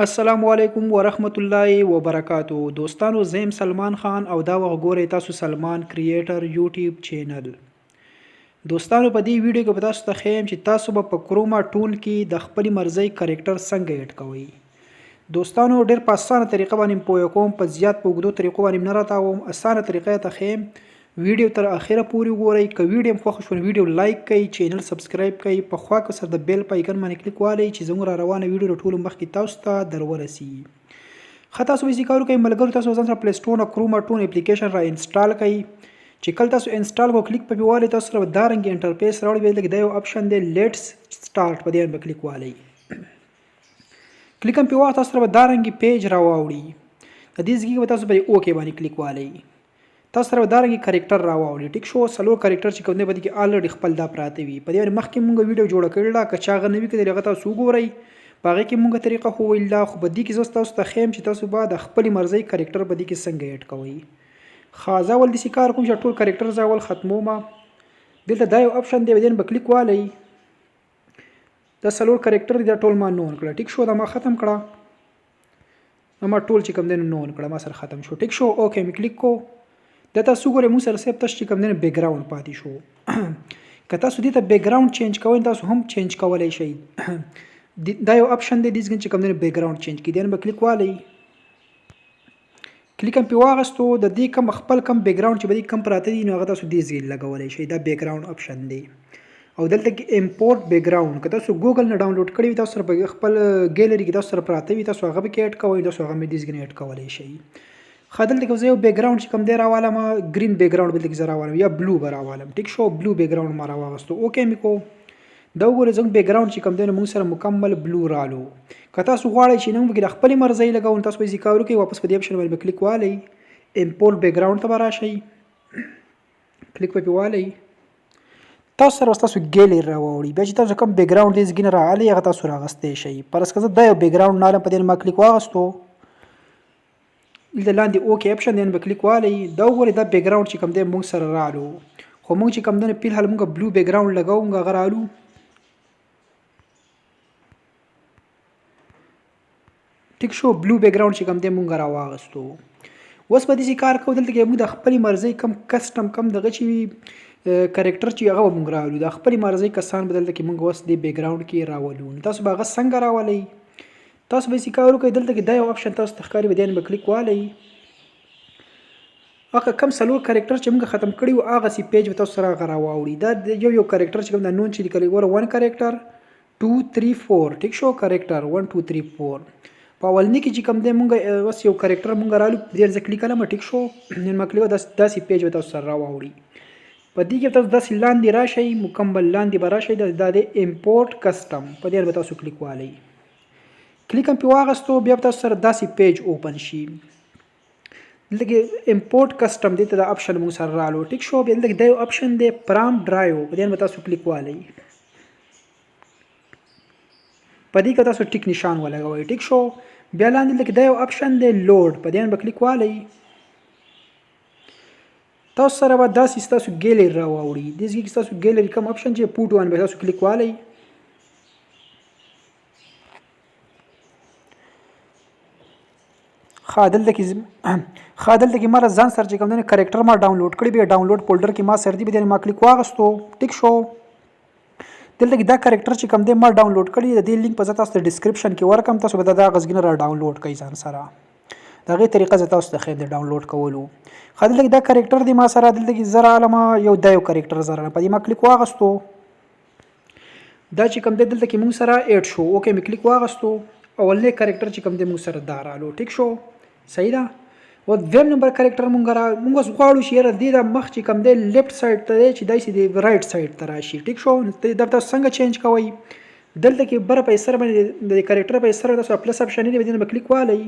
السلام علیکم ورحمت الله وبرکاتو. دوستانو زیم سلمان خان او دا وګورئ تاسو سلمان کریټر یوټیوب چینل. دوستانو په دې ویډیو کې به تاسو ته ښیم چې تاسو به په کروما ټول کې د خپل مرزي کریکټر څنګه اډ کوئ. دوستانو ډېر په اسانه طریقه باندې پوه کوم، په زیات په اوږدو طریقو باندې نه راتاوم، اسانه طریقه ته ښیم. ویډیو تر اخره پورې وګورئ. که ویډیو مو خوښ شو ویډیو لایک کړئ، چینل سبسکرایب کړئ، په خوا کې سره د بیل په آیکن باندې کلیک والئ چې زموږ را روانه ویډیو له ټولو مخکې تاسو ته درورسي. ښه تاسو به یې کار وکړئ ملګرو، تاسو ځان سره پلی سټور نه کروما ټون اپلیکیشن را انسټال کړئ. چې کله تاسو انسټال کو کلیک په والي تاسو سره دا رنګ انټرفیس راوړي، به لکه دا یو اپشن دی لیټس سٹارټ په دې باندې کلیک والئ. کلیک هم په وخت تاسو سره دا رنګ پیج راوړي. د دې ځای کې تاسو به اوکې باندې کلیک والئ. تاسو سره دا رنګ کریکټر راوړي. ټیک شو، سلو کریکټر چې کوم دی بده کې الریډي خپل دا پراته وي. په دې باندې مخکې مونږ ویډیو جوړ کړل دا که چا غ نه وی کړي هغه تاسو وګورئ. باغې کې مونږه طریقه خو ویل دا خو بدی کې زو تاسو ته خیم چې تاسو به د خپل مرزي کریکټر بدی کې څنګه اډ کوئ. خاصه ول د کار کوم چې ټول کریکټر زاول ختمو ما دلته دا یو اپشن دی بدین به کلیک والئ. دا سلو کریکټر دا ټول ما نون کړه. ټیک شو، دا ما ختم کړه. ما ټول چې کوم دی نون کړه، ما سره ختم شو. ټیک شو، اوکې می کلیک کو. دا تاسو ګورئ مو سره سیب تاسو چې کوم دی بیک گراوند پاتې شو. که تاسو دې ته بیک گراوند چینج کوئ تاسو هم چینج کولای شئ. دا یو اپشن دی دیس چې کوم دی بیک گراوند چینج کی دی به کلیک والئ. کلیک هم په واغستو د دې کم خپل کم بیک گراوند چې به کم پراته دي نو هغه تاسو دې ځای لګولای شئ. دا بیک گراوند اپشن دی او دلته کې امپورټ بیک گراوند که تاسو ګوګل نه ډاونلوډ کړی وي تاسو په خپل ګیلری کې تاسو سره پراته وي تاسو هغه به کې اډ کوئ، تاسو هغه مې دې ځای اډ کولای شئ. خدل دغه یو بیک گراوند چې کوم دی راوالم گرین بیک گراوند بل کې راوالم یا بلو به راوالم. ټیک شو، بلو بیک گراوند ما راوغستو. اوکې می کو. دا وګورئ زموږ بیک گراوند چې کوم دی موږ سره مکمل بلو رالو. که تاسو غواړئ چې نن به خپل مرزي لګاون تاسو به ذکر وکړئ، واپس په دې اپشن باندې کلیک والئ. امپورټ بیک گراوند ته راشئ، کلیک په والئ. تاسو سره تاسو ګیلری راوړي. بیا چې تاسو کوم بیک گراوند دې زګین راغلی هغه تاسو راغستې شئ. پرس کزه دا یو بیک گراوند نه په دې ما کلیک واغستو. دلته لاندې اوکې اپشن دی به کلیک والئ. دا وګورئ دا بیک گراوند چې کوم دی موږ سره رالو، خو موږ چې کوم دی په حال موږ بلو بیک گراوند لګاو موږ هغه رالو. ټیک شو، بلو بیک گراوند چې کوم دی موږ راواغستو. اوس په دې کار کوو دلته کې موږ د خپل مرزي کم کسټم کم دغه چې کریکټر چې هغه موږ رالو د خپل مرزي کسان بدل کې موږ اوس د بیک گراوند کې راولو. تاسو به هغه څنګه راولئ تاسو به کار وکړئ. دلته کې دا یو اپشن تاسو تخکاری بدین به کلیک والئ. هغه کم سلو کریکټر چې موږ ختم کړی او هغه سی پیج به تاسو سره راوړي. دا یو کریکټر چې کوم د نون چې لیکل ګوره 1 کریکټر 2 3 4. ټیک شو، کریکټر 1 2 3 4. په اولنی کې چې کوم دی موږ اوس یو کریکټر موږ رالو دې ځکه کلیک کړم. ټیک شو، نن ما کلیک داسې پیج به تاسو سره راوړي. په دې کې تاسو داسې لاندې راشئ، مکمل لاندې به راشئ. دا د امپورټ کسټم په دې به تاسو کلیک والئ. کلیک هم په واغستو. بیا تاسو سره داسې پیج اوپن شي. دلته کې امپورټ کسټم دې ته دا اپشن موږ سره رالو. ټیک شو، بیا دلته دا یو اپشن دی پرام ډرایو په دې به تاسو کلیک والئ. په دې کې تاسو ټیک نشان ولګوئ. ټیک شو، بیا لاندې لکه دا یو اپشن دی لوډ په دې به کلیک والئ. تاسو سره به داسې تاسو ګیلری راوړي. دې ځای کې تاسو ګیلری کوم اپشن چې پوټ باندې به تاسو کلیک والئ. خادل کې ما ځان سره چې کوم نه کریکټر ما ډاونلوډ کړی به ډاونلوډ فولډر کې ما سر دی به ما کلیک واغستو. ټیک شو، دلته کې دا کریکټر چې کوم دی ما ډاونلوډ کړی د دې لینک په ځای تاسو ډسکرپشن کې ورکم. تاسو به دا غزګنه را ډاونلوډ کړئ ځان سره. دا غي طریقه زه تاسو ته خیر د ډاونلوډ کولو. خادل کې دا کریکټر دی ما سره دلته کې زرا علامه یو کریکټر زرا په دې ما کلیک واغستو. دا چې کوم دی دلته کې موږ سره اډ شو. اوکې می کلیک واغستو. اولنی کریکټر چې کوم دی موږ سره دارالو. ټیک شو، صحیح ده. او دویم نمبر کریکټر موږ غواړو چې یاره دې د مخ چې کوم دی لیفت سایډ ته دی چې داسې دی رائټ سایډ ته راشي. ټیک شو، دا تاسو څنګه چینج کوئ. دلته کې بر په سر باندې د کریکټر په سر تاسو پلس اپشن دی بدین به کلیک والئ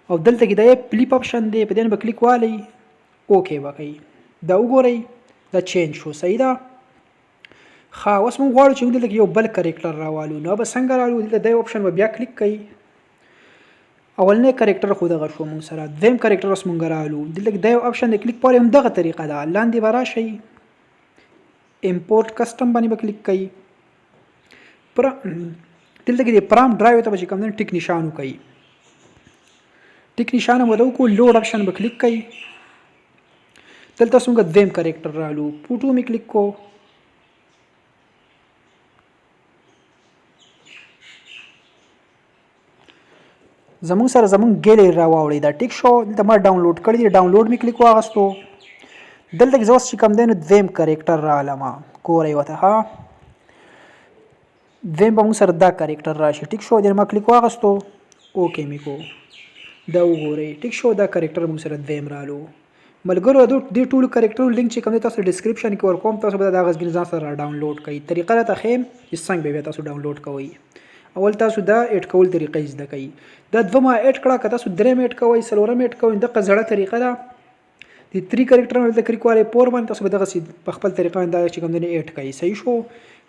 او دلته کې دا فلیپ اپشن دی بدین به کلیک والئ. اوکې وکړئ. دا وګورئ دا چینج شو. صحیح ده. ښه، اوس موږ غواړو چې دلته کې یو بل کریکټر راوالو. نو به څنګه رالو؟ دلته دا اپشن به بیا کلیک کړئ. اولنی کریکټر خو دغه شو موږ سره. دویم کریکټر اوس موږ رالو. دلته دا یو اپشن دی کلیک پاره هم دغه طریقه ده. لاندې به راشئ، امپورټ کسټم باندې به کلیک کړئ. دلته کې د پرام ډرایو ته چې کوم دی ټیک نشان وکړي. ټیک نشان مو د وکړو لوډ اپشن به کلیک کړئ. دلته څنګه دویم کریکټر رالو فوټو می کلیک کو. زمون سره زمون ګیلری راوړی دا ټیک شو. دلته ما ډاونلوډ کړی دی ډاونلوډ می کلیک واغستو. دلته کې زوس چې کوم دی نو دویم کریکټر رالم ګورئ وته ها دویم به موږ سره دا کریکټر راشي ټیک شو. د ما کلیک واغستو اوکې می کو دا وګورئ ټیک شو. دا کریکټر موږ سره دویم رالو. ملګرو د ټولو کریکټرو لینک چې کوم تاسو ډسکرپشن کې ورکوم تاسو به دا غږ ځان سره ډاونلوډ کړئ. طریقه راته خیم چې څنګه به تاسو ډاونلوډ کوئ. اول تاسو دا اډ کول طریقې زده کړئ. دا دوه ما اډ کړه که تاسو درې اډ کوئ څلورم اډ کوئ دغه زړه طریقه ده. د 3 کریکټرونو د کلیک والے پور باندې تاسو به دغه په خپل طریقه باندې چې کوم دی اډ کړئ. صحیح شو.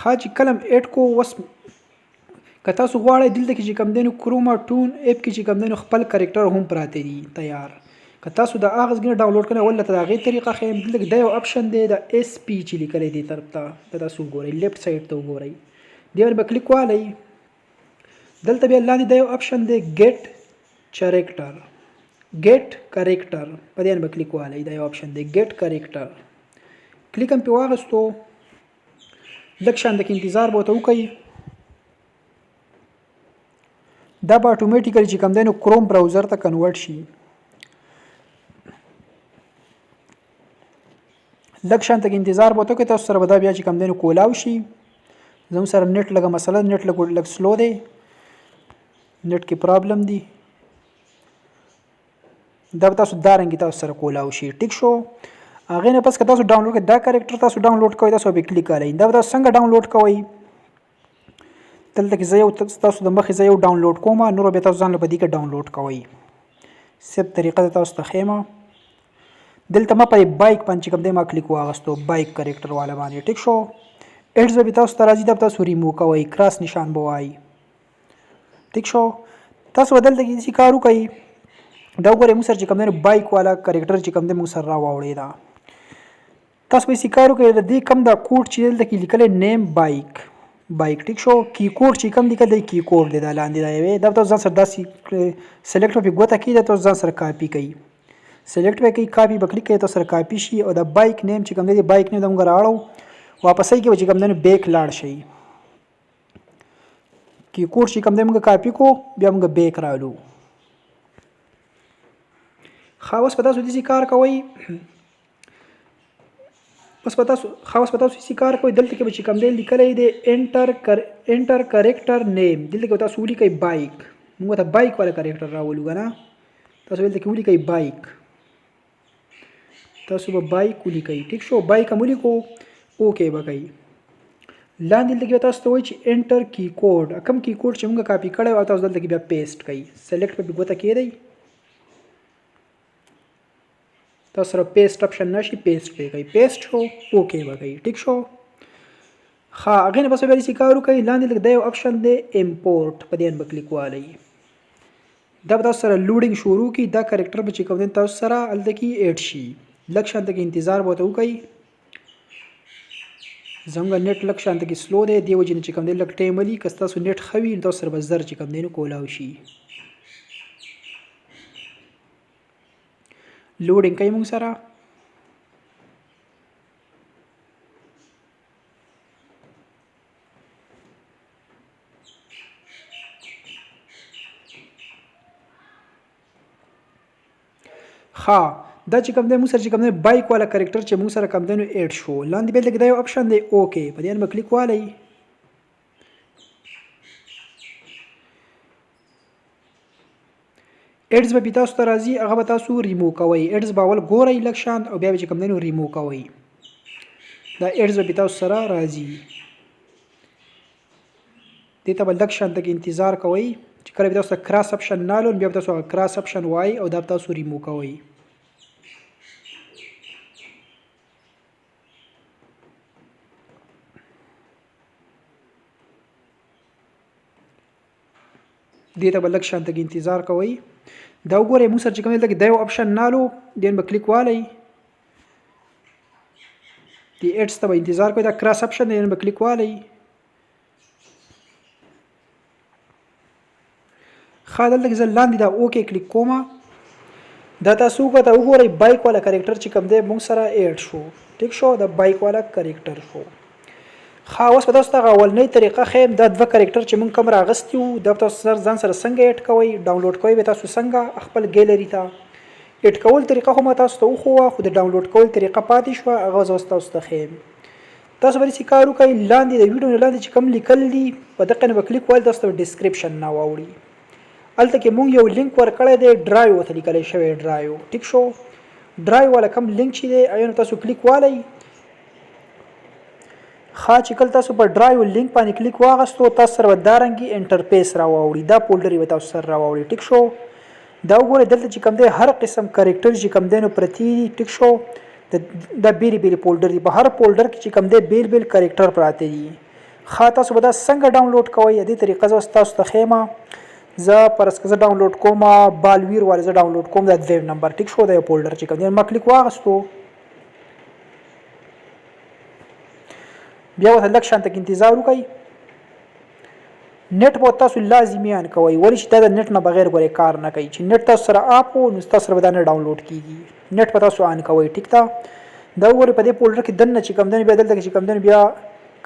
ښه چې کلم اډ کو وس که تاسو غواړئ دلته کې چې کوم دی نو کروما ټون اپ کې چې کوم دی نو خپل کریکټر هم پراته دي تیار. که تاسو د هغه ځای ډاونلوډ کړئ ولته د هغې طریقه ښیم. دلته کې دا یو اپشن دی د اس پی چې لیکلی دی طرف ته دا تاسو وګورئ لیفټ سایډ ته وګورئ دې باندې به کلیک والئ. دلته بیا لاندې دا یو اپشن دی ګیټ کریکټر په دې باندې به کلیک والئ. دا یو اپشن دی ګیټ کریکټر کلیک هم پې واغستو. لږ شان د انتظار به ورته وکئ. دا به اټومیټیکلی چې کوم دی نو کروم براوزر ته کنورټ شي. لږ شان تک انتظار به وکړئ. تاسو سره به دا بیا چې کوم دی نو کولاو شي. زموږ سره نیټ لږه مسله نیټ لږ سلو دی نیټ کې پرابلم دی. دا به تاسو دارنګې تاسو سره کولاو شي ټیک شو. هغې نه پس که تاسو ډاونلوډ کړئ دا کریکټر تاسو ډاونلوډ کوئ تاسو به کلیک کوئ. دا به تاسو څنګه ډاونلوډ کوئ. دلته کې زه یو تاسو د مخې زه یو ډاونلوډ کوم نور به تاسو ځان له په دې کې ډاونلوډ کوئ. سیب طریقه ده تاسو ته ښیمه. دلته ما په بایک باندې کوم دی ما کلیک واغستو بایک کریکټر والا باندې ټیک شو. اډز به تاسو ته راځي دا تاسو ریموو کوئ کراس نشان به وایي ټیک شو. تاسو به دلته کې داسې کار وکئ. دا وګورئ موږ سره چې کوم دی بایک والا کریکټر چې کوم دی موږ سره راواوړی ده. تاسو به داسې کار وکئ د دې کوم دا کوډ چې دلته کې لیکلی نیم بایک ټیک شو. کی کوډ چې کوم لیکل دی کی کوډ دی دا لاندې دا یوې دا تاسو ځان سره داسې سلیکټ به ګوته کړئ دا تاسو ځان سره کاپي کوئ. سلیکټ به کوئ کاپي به کلیک کوئ تاسو سره کاپي شي. او د بایک نیم چې کوم دی بایک نیم د موږ راوړو واپسۍ کې به چې کوم دی بیک لاړ شئ. کی کوډ چې کوم دی موږ کاپي کو بیا موږ بیک رالو. ښه اوس په تاسو داسې کار کوئ. اوس په تاسو داسې کار کوئ. دلته کې به چې کوم دی لیکلی دی انټر کریکټر نیم دلته کې به تاسو ولیکئ بایک. موږ ته بایک والا کریکټر راولو که نه. تاسو دلته کې ولیکئ بایک. تاسو به بایک ولیکئ ټیک شو. بایک هم ولیکو اوکې به کوئ. لاندې دلته کې به تاسو ته وایي چې انټر کی کوډ کوم کی کوډ چې موږ کاپي کړی او تاسو دلته کې بیا پیسټ کوئ. سلیکټ به ګوته کېدی تاسو سره پیسټ اپشن نشي پیسټ پې کوئ. پیسټ شو اوکې به کوئ ټیک شو. ښه هغې نه پس بیا داسې کار وکئ. لاندې لږ دا یو اپشن دی امپورټ په دې باندې به کلیک والئ. دا به تاسو سره لوډینګ شروع کړي. دا کریکټر به چې کوم دی تاسو سره هلته کې ایډ شي. لږ شانته کې انتظار به ورته وکئ. زموږ نیټ لږ شانته کې سلو دی دې وجې نه چې کوم دی لږ ټایم ولي. که ستاسو نیټ ښه وي نو تاسو سره به زر چې کوم دی نو کولاو شي. لوډینګ کوي موږ سره. ښه دا چې کوم دی موږ سره چې کوم دی بایک والا کریکټر چې موږ سره کوم دی نو ایډ شو. لاندې بیا لږ دا یو اپشن دی اوکې په دې باندې به کلیک والئ. ایډز به تاسو ته راځي هغه به تاسو ریموو کوئ. ایډز به اول ګورئ لږ شان او بیا به چې کوم دی نو ریموو کوئ. دا ایډز به تاسو سره راځي. دې ته به لږ شانته کې انتظار کوئ چې کله به تاسو ته کراس اپشن نالو بیا به تاسو هغه کراس اپشن وایي او دا به تاسو ریموو کوئ. دې ته به لږ شانته کې انتظار کوئ. دا وګورئ موږ سره چې کوم دی دا یو اپشن نالو دې به کلیک والئ. دې ایډز ته به انتظار کوئ. دا کراس اپشن دی به کلیک والئ. ښه دلته کې زه لاندې دا اوکې کلیک کوم. دا تاسو وګورئ بایک والا کریکټر چې کوم دی موږ سره ایډ شو. ټیک شو د بایک والا کریکټر شو. ښه اوس په تاسو ته اولنۍ طریقه ښیم. دا دوه کریکټر چې موږ کوم راغستي وو دا تاسو ځان سره څنګه ایډ کوئ ډاونلوډ کوئ به تاسو څنګه خپل ګیلري ته ایډ کول طریقه خو ما تاسو ته وښووه خو د ډاونلوډ کول طریقه پاتې شوه هغه زه اوس تاسو ته ښیم. تاسو به داسې کار وکړئ لاندې د ویډیو نه لاندې چې کوم لیکل دي په دقه نه به کلیک ووهئ تاسو ته ډسکرپشن نه واوړي. هلته کې موږ یو لینک ورکړی دی ډرایو ورته لیکلی شوی ډرایو. ټیک شو ډرایو والا کوم لینک چې دی هغې نه تاسو کلیک والی. ښه چې کله تاسو په ډرایو لینک باندې کلیک واغستو تاسو سره به دارنګې انټرفیس راواوړي دا فولډر به تاسو سره راواوړي. ټیک شو دا وګورئ دلته چې کوم دی هر قسم کریکټر چې کوم دی نو پرتې دي. ټیک شو دا بیلې بیلې فولډر دي په هر فولډر کې چې کوم دی بیل بیل کریکټر پراته دي. ښه تاسو به دا څنګه ډاونلوډ کوئ دې طریقه زه تاسو ته ښیم. زه فرض کړه زه ډاونلوډ کوم بالویر والا زه ډاونلوډ کوم دا دویم نمبر. ټیک شو دا یو فولډر چې کوم دی ما کلیک واغستو بیا ورته لږ شان تک انتظار وکړئ. نت به تاسو لازمي ان کوئ ولې چې دا د نت نه بغیر ګورې کار نه کوي. چې نت تاسو سره اپ وو نو تاسو سره به دا نه ډاونلوډ کیږي. نت به تاسو ان کوئ. ټیک ده دا وګورئ په دې فولډر کې دننه چې کوم دی بیا دلته چې کوم دی بیا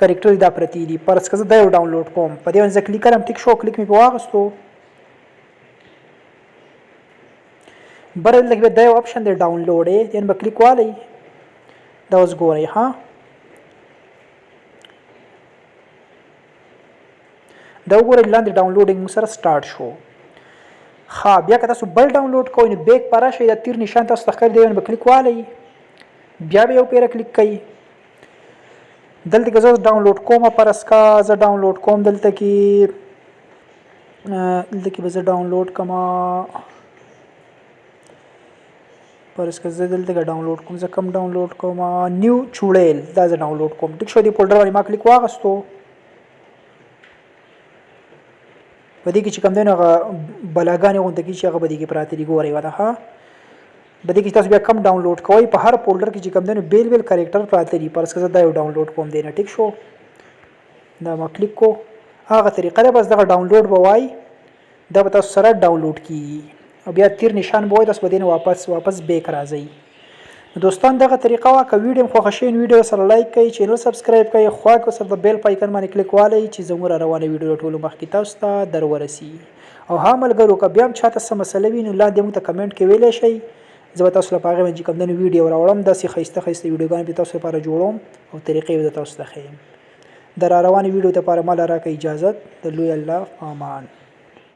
کریکټر دا پرتی دي. فرض کړه زه دا یو ډاونلوډ کوم په دې باندې کلیک کړم. ټیک شو کلیک مې په واغستو بر دلته کې دا یو آپشن دی ډاونلوډ یې به کلیک والی دا اوس ګورئ. ها دا وګورئ لاندې ډاونلوډینګ مو سره سٹارټ شو. ښه بیا که تاسو بل ډاونلوډ کوئ نو بیک په راشئ دا تیر نشان تاسو ته ښکاري دی به کلیک والی بیا به یو پیره کلیک کوئ. دلته کې زه ډاونلوډ کوم فرض کړه زه ډاونلوډ کوم دلته کې به زه ډاونلوډ کوم فرض کړه زه دلته کې ډاونلوډ کوم زه کوم ډاونلوډ کوم نیو چوړیل دا زه ډاونلوډ کوم. ټیک شو دې فولډر باندې ما کلیک واغستو په دې کې چې کوم دی نو هغه بلاګانې غونډه کې چې هغه به دې کې پراته دي ګورئ وته. ها په دې کې تاسو بیا کم ډاونلوډ کوئ په هر فولډر کې چې کوم دی نو بیل بیل کریکټر پراته دي. فرض کړه دا یو ډاونلوډ کوم دی نه. ټیک شو دا ما کلیک کو هغه طریقه ده بس دغه ډاونلوډ به وای دا به تاسو سره ډاونلوډ کیږي او بیا تیر نشان به وای تاسو به دې واپس بیک راځي. دوستان دغه طریقه وا که ویډیو خو خشین ویډیو سره لایک کړئ چینل سبسکرایب کړئ خو کو سره د بیل پایکن باندې کلیک والئ چې زموږ روانه ویډیو ټولو مخکې تاسو ته درورسي. او ها ملګرو که بیا هم چاته څه مسله وي نو لاندې موږ ته کمنټ کې ویلی شئ زه به تاسو لپاره هغې باندې کوم دی نو ویډیو راوړم داسې ښایسته ښایسته ویډیوګانې به تاسو لپاره جوړوم او طریقې به تاسو ته ښیم. د را روانې ویډیو لپاره ما له راکړئ اجازت د لوی الله امان.